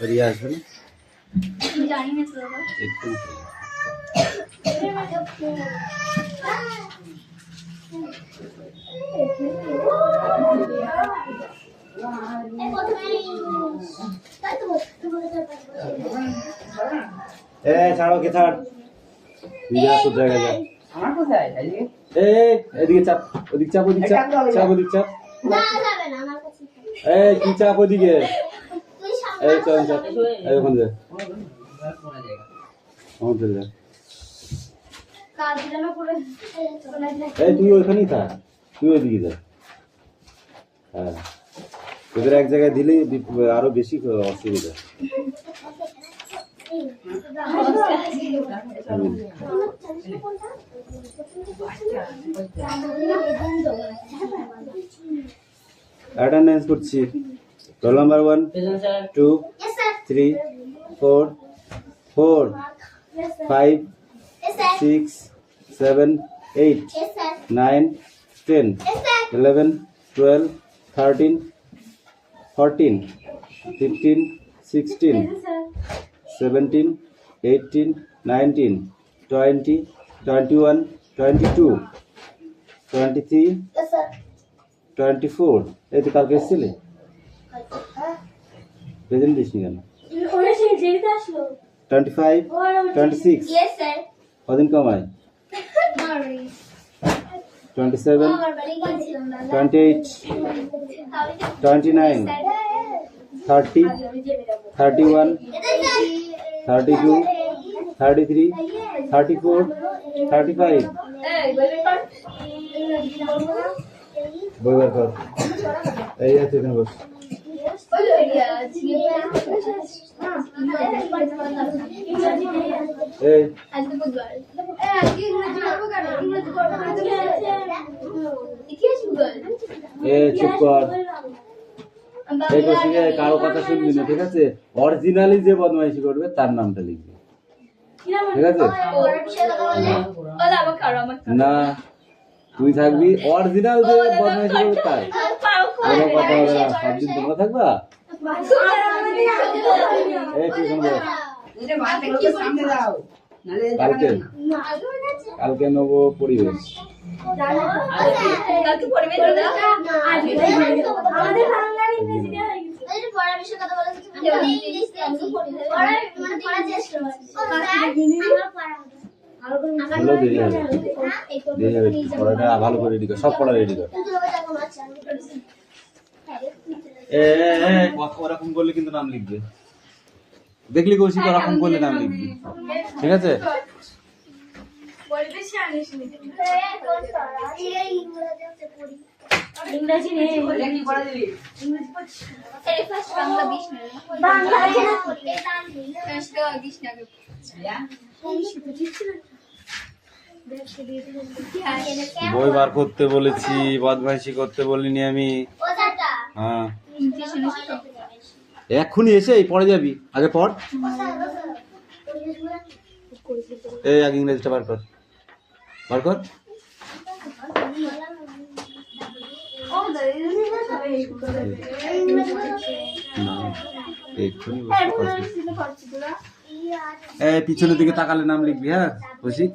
রিয়া আসবে না? জানি না তো বাবা। একটু ছাড়ো কে ছাড় রিয়া তো জায়গায় যা। আমার কোথায় এদিকে চাপ, ওদিকে চাপ, ওদিকে চাপ, চাপ ওদিকে চাপ। কি চাপ ওদিকে? চল চাপ, ওখানে যা, ওখানে যা। তুই ওইখানেই থাক, তুই ওইদিকে যা। হ্যাঁ, তোদের এক জায়গায় দিলে আরো বেশি অসুবিধা। অ্যাটেন্ডেন্স করছি। রোল নাম্বার 1 2 3 4 4 5 6 7 8 9 10 11 12 13 14 15 16 17 18 19 20 21 22 23 24 এই তো কালকে এসেছিলে প্রেজেন্ট দিসনি কেন? 25 26 কদিন কমায়? 27 28 29 30 31 32 33 34 35 বই বার কর। এই আছে এখানে বস। এই চুপ কর। এই কৌশিকে কারো কথা শুনবি না, ঠিক আছে? অরিজিনালি যে বদমাইশি করবে তার নামটা লিখবি, ঠিক আছে? না, তুই থাকবি অরিজিনাল যে বদমাইশি করবে তাই। কোনো কথা হবে না, সব দিন তোমরা থাকবা। কালকে নেবো পরিবেশ। ভালো করে রেডি কর, সব পড়া রেডি কর। ওরকম করলে কিন্তু নাম লিখবে, দেখলি কৌশিক ওরকম করলে নাম লিখবি, ঠিক আছে? ইংরেজি নেই, কি করে দিবি? বই বার করতে বলেছি, বদমাইশি করতে বলিনি আমি। হ্যাঁ, এক্ষুনি এসে পড়ে যাবি, আগে পড়। এই আগে ইংরেজিটা বার কর, বার কর। পিছনের দিকে তাকালে নাম লিখবি, হ্যাঁ কৌশিক?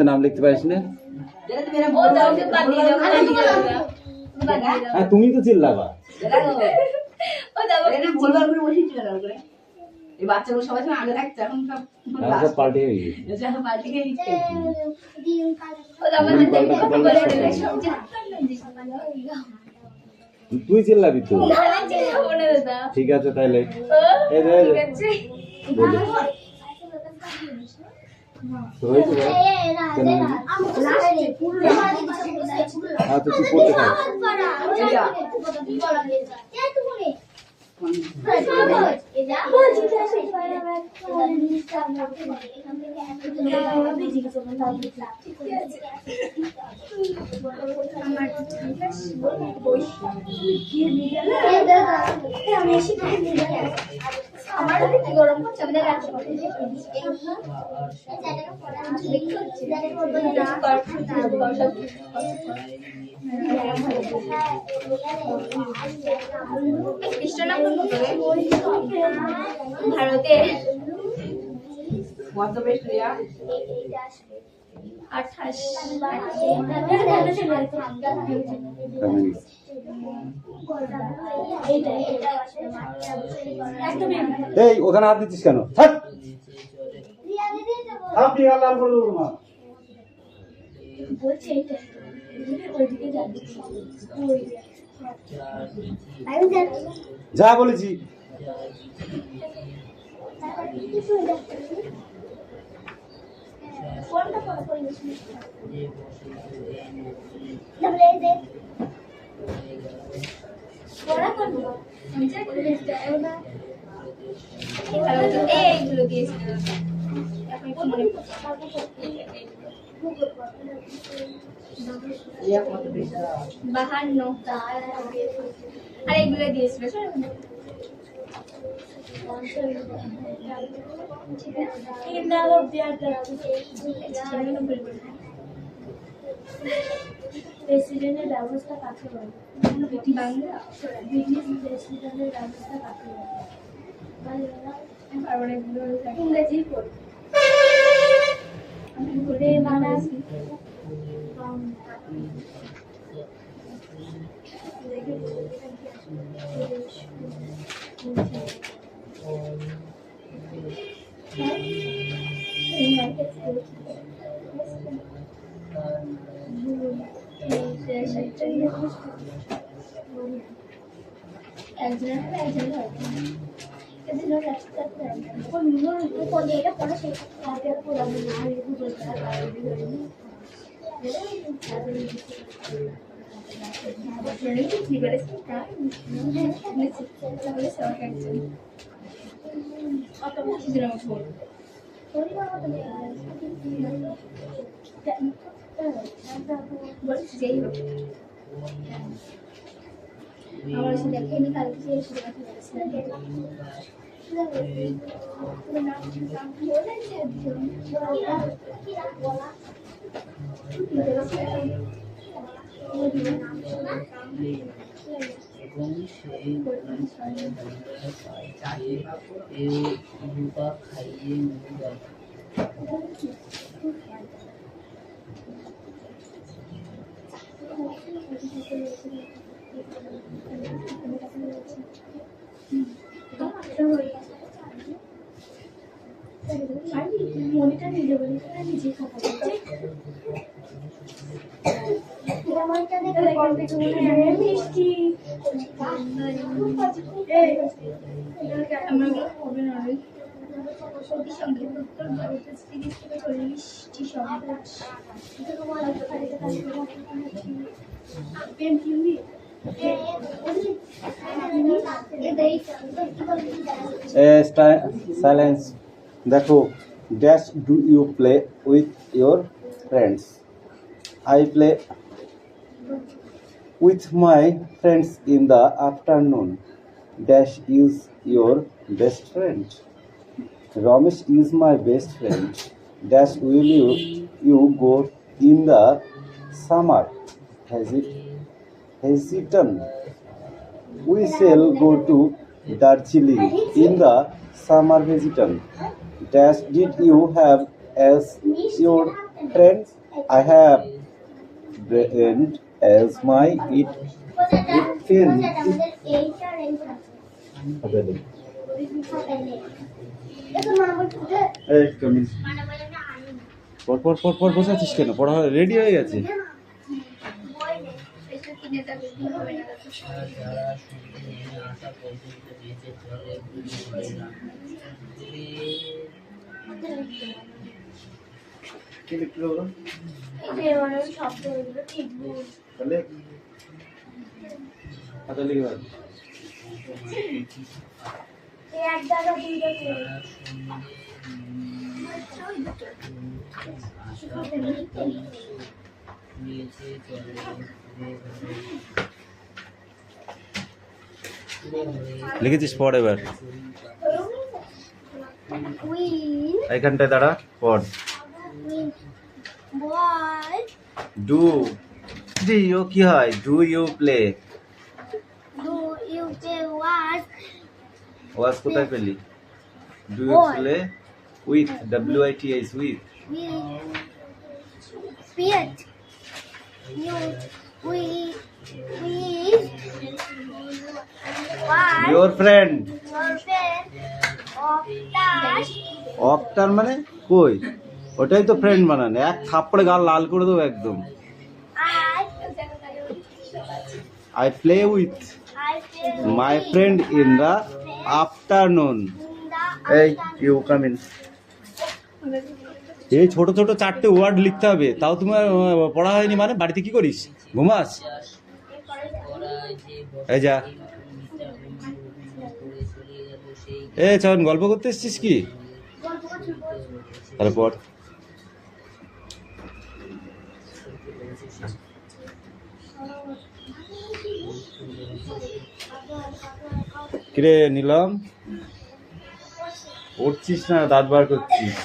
নাম লিখতে পারিস না? তুমি তো চিল্লাবা। বাচ্চাগুলো সবাই আগে রাখছে, এখন সব পাল্টে হয়ে গেছে। তুই চিল্লাবি তো, ঠিক আছে তাইলে। আচ্ছা তুই পড়তে থাক। আমার কি গরম করছে আমাদের রাত করে ভারতে কত বেশ রিয়া 28 এই ওখানে হাত দিচ্ছিস কেন? ছাড়। আপনি আল্লাহ করে দেবো না। বলছে এইটা ওইদিকে যাবে যা বলেছি। ফোনটা পড়া পড়িস পড়া করবো এইগুলো দিয়েছিল এখন একটু মনে রিয়া কত বেশ 52 আর এগুলো দিয়েছিল প্রেসিডেন্টের ব্যবস্থা কাকে বলে? বাংলা ব্রিটিশ প্রেসিডেন্টের ব্যবস্থা কাকে বলে? ইংরেজি পড়ি বলে বানাস আমার এসে দেখেনি কালকে এসে এবং সেই রূপা খাইয়ে নিয়ে যায়। মনিটা নিজে বলি নিজে খাতা মিষ্টি সাইলেন্স। দেখো, dash do you play with your friends? I play with my friends in the afternoon. Dash is your best friend. Ramesh is my best friend. Dash will you go in the summer? Hesitant. We shall go to Darjeeling in the summer hesitant. Dash did you have as your friends? I have friend as my it friend. পর বসাচ্ছিস কেন? পড়া ready হয়ে গেছে। যারা শুনে আশা পর্যন্ত বেঁচে চলে বুঝে না। কি লিখতে বলো? শব্দ ঠিক তাহলে হাতে লিখে দাও। এক জায়গা দুইটা লিখেছিস পড় এবার। Win. এইখানটায় দাঁড়া, পড়। Win. Boy. ডু, ও কি হয়? Do you play? Do you play what? Was কোথায় পেলি? Do you Boy. Play with, WITH, with. With. You. We. What? Your friend. Your friend. Of that. After মানে কই? ওটাই তো ফ্রেন্ড বানানে, এক থাপ্পড়ে গাল লাল করে দেবো একদম। I play with I play my friend in the afternoon. in the এই ইউ কাম ইন। এই ছোট ছোট 4টে ওয়ার্ড লিখতে হবে, তাও তোমার পড়া হয়নি মানে? বাড়িতে কি করিস? ঘুমাস? এই যা, এ চল, গল্প করতে এসছিস কি? তাহলে পড়। কিরে নিলাম, উঠছিস না, দাঁত বার করছিস?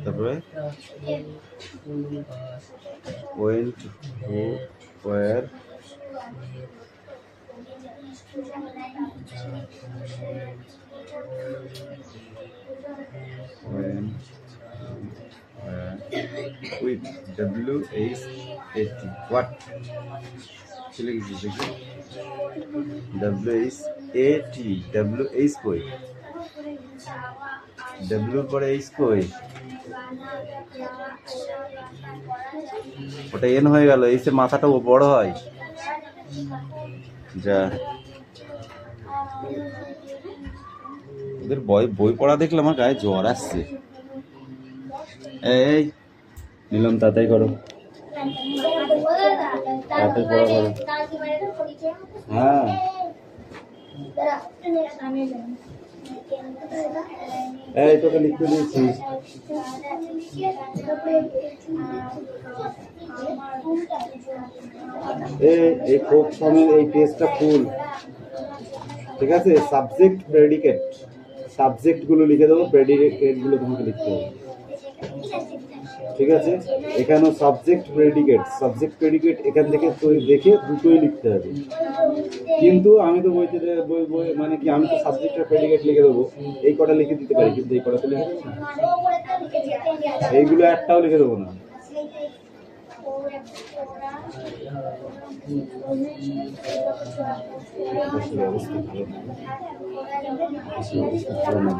তারপরে went, who, where, when, where, with, WHAT, what? চলে গেছিস দেখি, WHAT, কই? W পরে এইচ কই? ওটা এন হয়ে গেল, এইচের মাথাটা বড় হয়। যা, ওদের বই পড়া দেখলে আমার গায়ে জ্বর আসছে। এই নিলাম, তাড়াতাড়ি করো, তাড়াতাড়ি পড়া করো। হ্যাঁ, এই তোকে লিখতে দিয়েছি। এই কোক ফর্মের এই পেজটা ফুল, ঠিক আছে? সাবজেক্ট, প্রেডিকেট, সাবজেক্ট গুলো লিখে দেবো, প্রেডিকেট গুলো তোমাকে লিখতে হবে, ঠিক আছে? এখানেও সাবজেক্ট প্রেডিকেট এখান থেকে দেখে দুটোই লিখতে হবে। কিন্তু আমি তো বইতে বই মানে কি, আমি তো সাবজেক্ট আর প্রেডিকেট লিখে দেবো, এই কটা লিখে দিতে পারি, কিন্তু এই কটা তো লিখে দেবো না, এইগুলো একটাও লিখে দেবো না। অবস্থা ভালো না,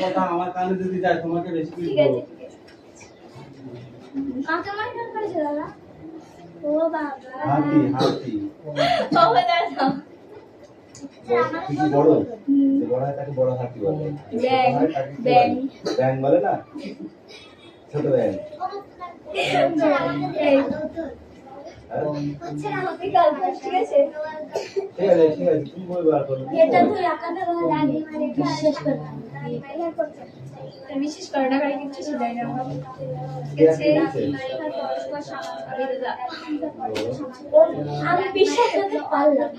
কথা আমার কানে যদি যায় তোমাকে বেশি বলবো। হাতি বড়, যে বড় হয় তাকে বড় হাতি বলে, ব্যাং বলে না, ছোট ব্যাং। ঠিক আছে, তুমি বই বার করো। বিশেষ করে না, কিছু শুধাই না। আমি বিশ্বাস করতে পারলাম,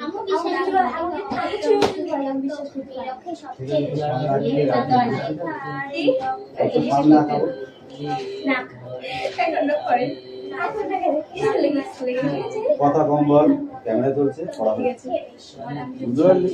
কথা কম বল, ক্যামেরা চলছে, পড়া হচ্ছে। বুঝতে পারলি?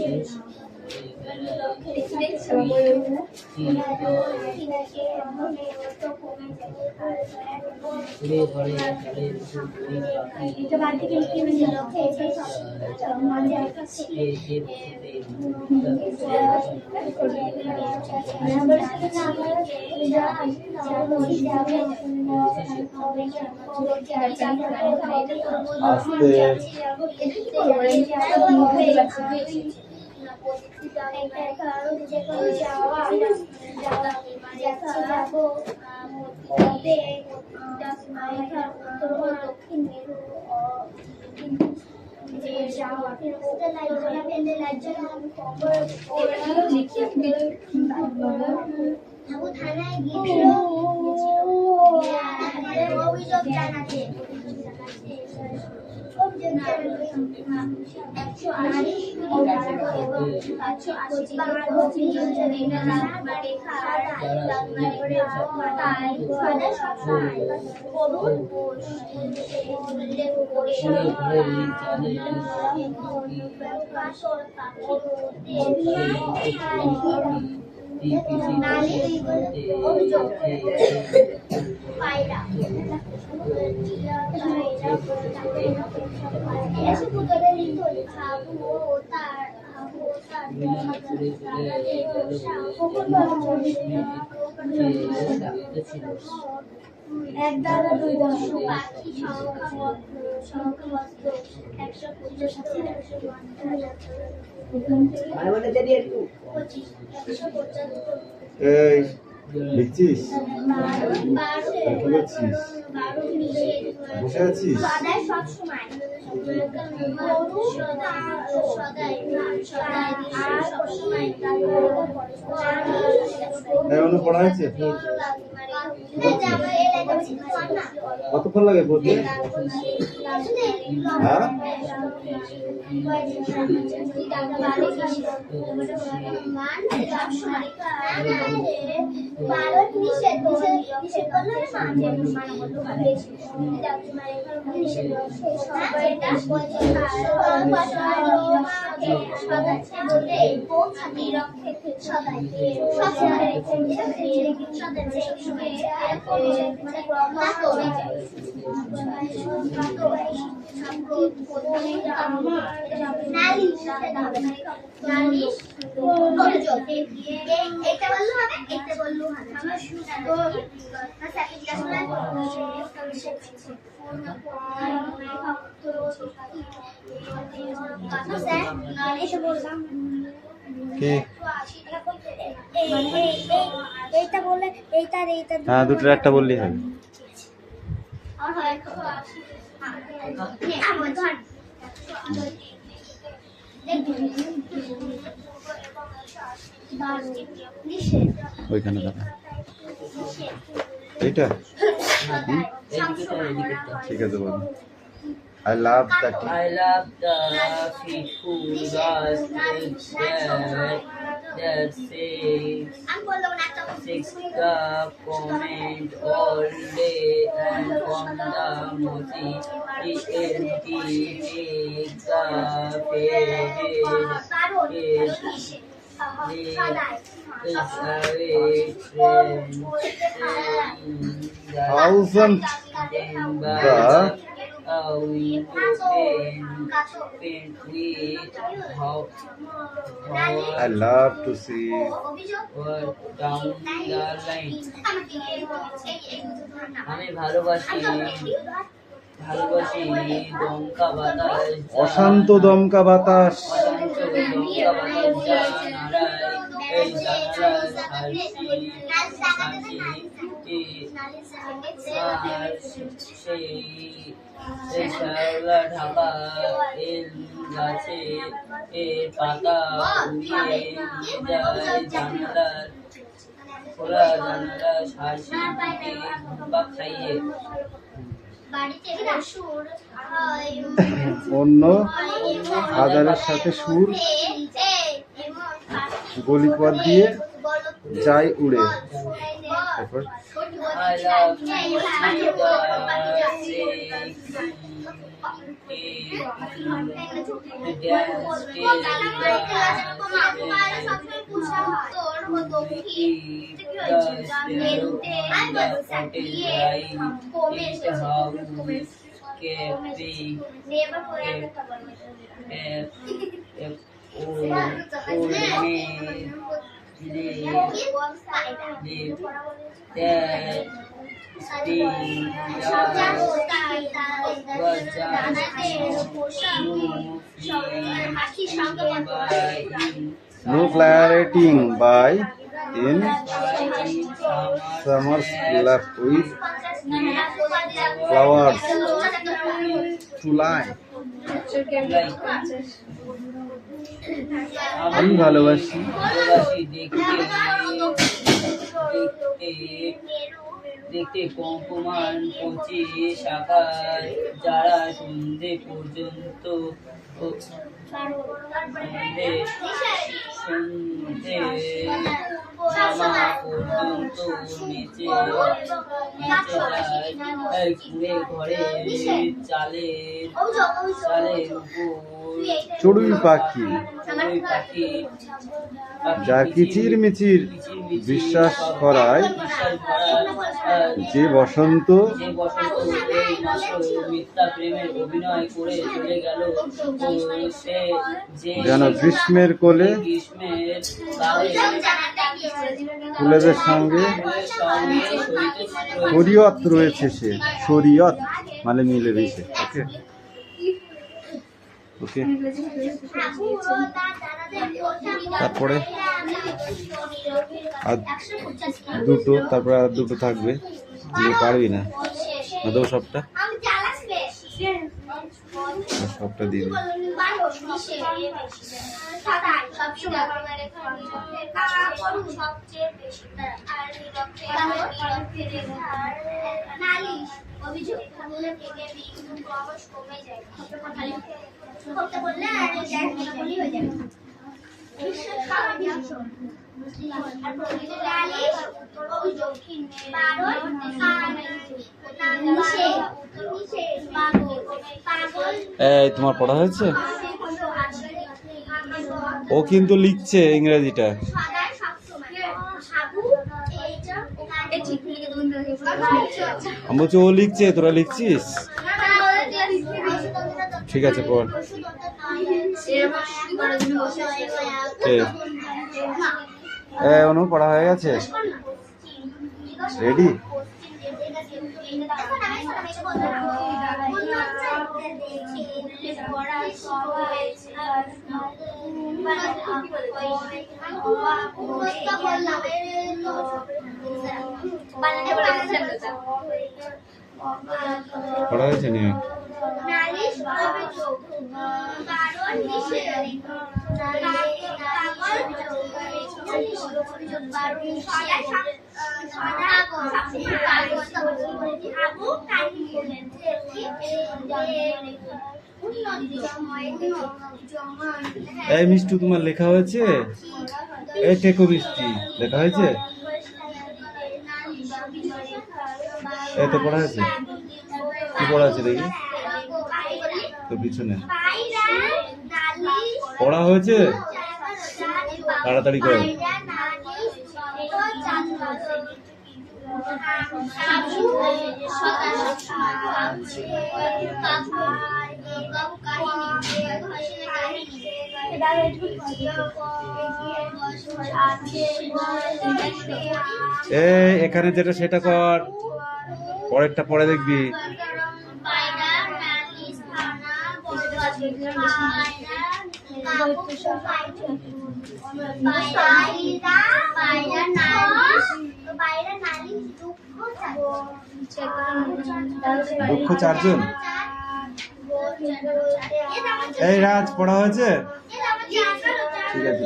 থানায় গিয়েছিল অভিযোগ জানাতে। এক দ্বারা দুই দর্শক পাখি সংখ্যাবস্তু 175 এই লিখছিস? কি করছিস? বসে আছিস? এখনো পড়া হয়েছে? কতক্ষণ লাগে পড়তে? হ্যাঁ, এইটা বললে এইটার এইটা হ্যাঁ, দুটোর একটা বললেই হবে। ওইখানে দেখা এইটা ঠিক আছে বল। I love the I love the people that six the comment all day and from the mozi TNT make the thousand I love to see down the line. আমি ভালোবাসি দমকা বাতাস, অশান্ত দমকা বাতাস, অশান্ত দমকা বাতাস জানালায় এই জানালার সাক্ষী আর সেই শ্যাওলা ঢাকা এল গাছে এর পাতা উড়িয়ে নিয়ে যায় জানালার খোলা জানালা হাসি দিকে ধোঁকা খাইয়ে। অন্য আদারের সাথে সুর গলিপথ দিয়ে যায় উড়ে। তারপর I No clarity by in summer's left with flowers to lie. আমি ভালোবাসি দেখতে কম্পমান কচি শাখায় যারা সন্ধে পর্যন্ত সন্ধে নামা পর্যন্ত নিচে যায় কুড়ে ঘরে চালের উপর চড়ুই পাখি যা কিচির মিচির বিশ্বাস করায় যে বসন্ত এই মাত্র মিথ্যা প্রেমের অভিনয় করে চলে গেল সে যে যেন গ্রীষ্মের কোলে গ্রীষ্মের কালে ফুলেদের সঙ্গে শরীয়ত রয়েছে সে শরীয়ত মানে মিলে দিয়েছে ওকে ওকে তারপরে আর দুটো তারপরে আর দুটো থাকবে তুই পারবি না দেবো সবটা সবটা দিয়ে দিই এই তোমার পড়া হয়েছে ও কিন্তু লিখছে ইংরেজিটা আমি বলছি ও লিখছে তোরা লিখছিস ঠিক আছে পড় অনু পড়া হয়ে গেছে রেডি পড়া হয়েছে নিয়ে এই মিষ্টি তোমার লেখা হয়েছে এই টেকো মিষ্টি লেখা হয়েছে এই তো পড়া হয়েছে কি পড়া আছে দেখি তো পিছনে পড়া হয়েছে তাড়াতাড়ি করে এখানে যেটা সেটা কর পরেরটা পরে দেখবি দুঃখ চারজন এই রাজ পড়া হয়েছে ঠিক আছে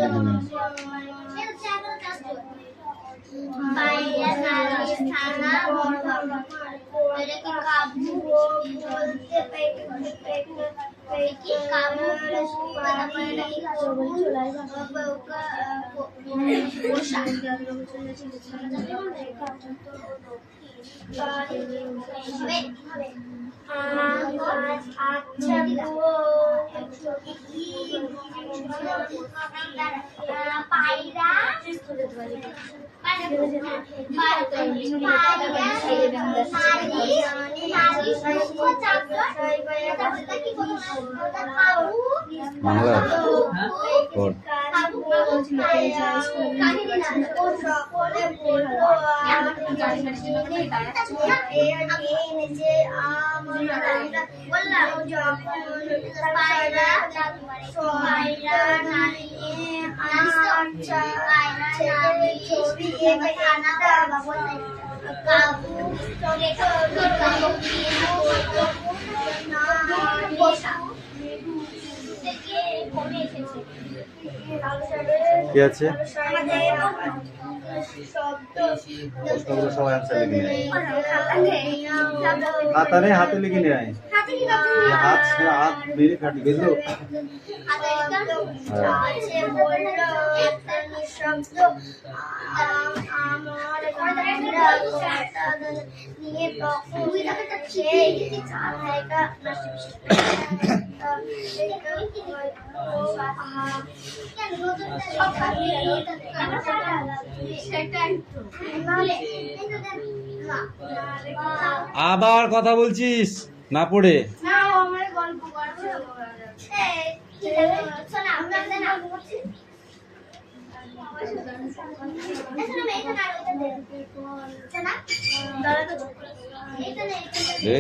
বাংলা পড়। কি আছে? প্রশ্নগুলো সবাই অ্যান্সার লিখে নেয়। খাতা নেই, হাতে লিখে নেয়। হাত মেরে ফাটি বুঝলো? আবার কথা বলছিস না পড়ে?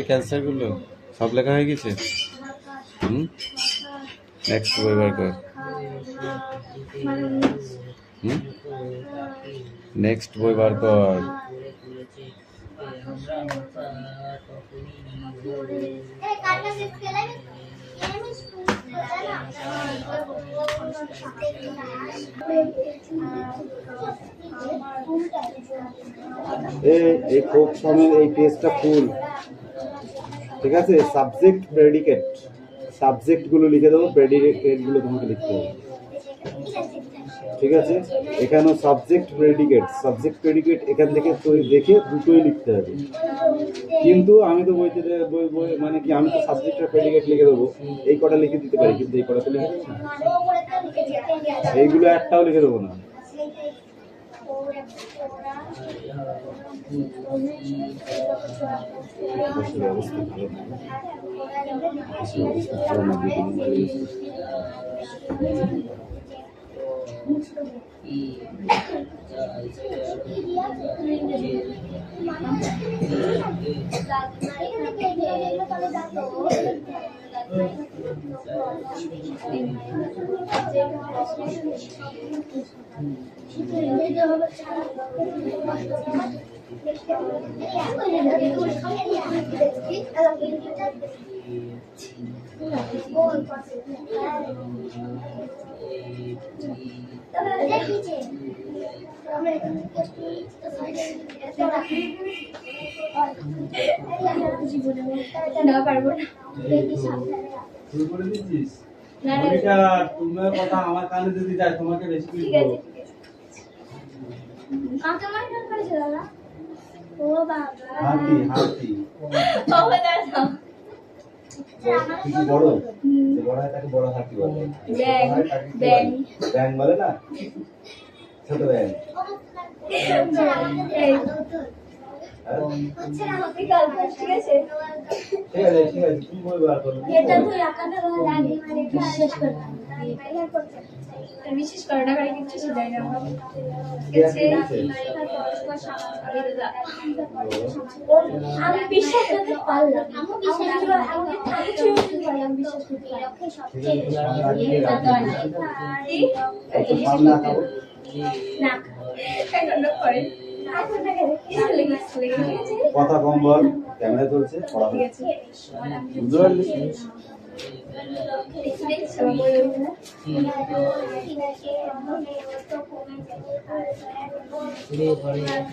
ক্যান্সার গুলো সব লেখা হয়ে গেছে। নেক্সট বই বার কর। নেক্সট বই বার কর। এই কোক ফর্মের এই পেজটা ফুল, ঠিক আছে? সাবজেক্ট প্রেডিকেট, সাবজেক্ট গুলো লিখে দেবো, প্রেডিকেট গুলো তোমাকে লিখতে হবে, ঠিক আছে? এখানেও সাবজেক্ট প্রেডিকেট এখান থেকে দেখে দুটোই লিখতে হবে। কিন্তু আমি তো বইতে বই মানে কি, আমি তো সাবজেক্ট আর প্রেডিকেট লিখে দেবো, এই কটা লিখে দিতে পারি, কিন্তু এই কটা তো লিখে দেবো না, এইগুলো একটাও লিখে দেবো না। অবস্থা ভালো না, তোমার কথা আমার কানে যদি যায় তোমাকে বেশি কিছু বলবো। হাতি হাতি বড়, বড় হয় তাকে বড় হাতি বলে, ব্যাং বলে না, ছোট ব্যাং। ঠিক আছে তুমি বই বার করো। বিশেষ করে না, কিছু শিখাই না। আমি বিশ্বাস করতে পারলাম, বিশ্বাস করতে কথা কম বল, ক্যামেরা চলছে, পড়া হচ্ছে, বুঝতে পারলি? পারলাম।